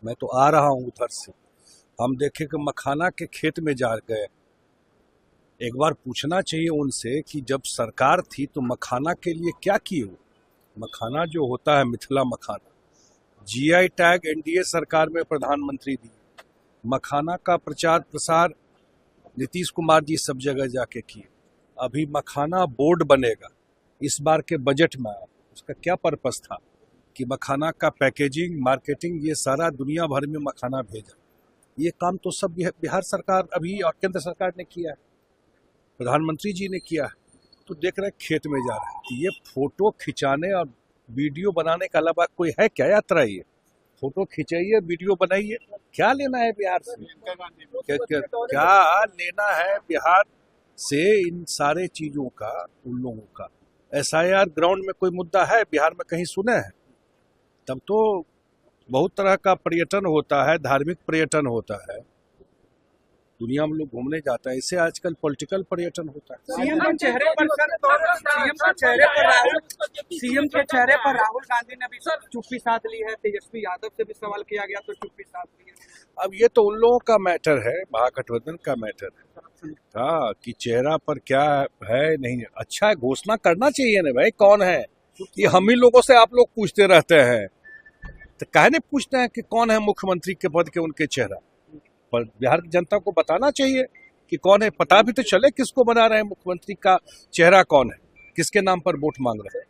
मैं तो आ रहा हूँ उधर से। हम देखे कि मखाना के खेत में जा गए। एक बार पूछना चाहिए उनसे कि जब सरकार थी तो मखाना के लिए क्या किए वो। मखाना जो होता है मिथिला मखाना, जीआई टैग एनडीए सरकार में प्रधानमंत्री दिए। मखाना का प्रचार प्रसार नीतीश कुमार जी सब जगह जाके किए। अभी मखाना बोर्ड बनेगा इस बार के बजट में। उसका क्या पर्पस था कि मखाना का पैकेजिंग, मार्केटिंग, ये सारा दुनिया भर में मखाना भेजा। ये काम तो सब बिहार सरकार अभी और केंद्र सरकार ने किया है, प्रधानमंत्री जी ने किया है। तो देख रहे खेत में जा रहे हैं। तो ये फोटो खिंचाने और वीडियो बनाने के अलावा कोई है क्या यात्रा? ये फोटो खिंचाइए, वीडियो बनाइए, क्या लेना है बिहार से? क्या लेना है बिहार से इन सारे चीजों का, उन लोगों का? एसआईआर ग्राउंड में कोई मुद्दा है बिहार में कहीं सुने हैं? तब तो बहुत तरह का पर्यटन होता है, धार्मिक पर्यटन होता है, दुनिया में लोग घूमने जाता है। इससे आजकल पॉलिटिकल पर्यटन होता है। सीएम के चेहरे पर राहुल गांधी ने भी चुप्पी साध ली है। तेजस्वी यादव से भी सवाल किया गया तो चुप्पी साध ली है। अब ये तो उन लोगों का मैटर है, महागठबंधन का मैटर है कि चेहरा पर क्या है नहीं। अच्छा है, घोषणा करना चाहिए ना भाई, कौन है ये? हम ही लोगों से आप लोग पूछते रहते हैं, तो काहे नहीं पूछते हैं कि कौन है मुख्यमंत्री के पद के उनके चेहरा पर? बिहार की जनता को बताना चाहिए कि कौन है, पता भी तो चले किसको बना रहे हैं, मुख्यमंत्री का चेहरा कौन है, किसके नाम पर वोट मांग रहे हैं।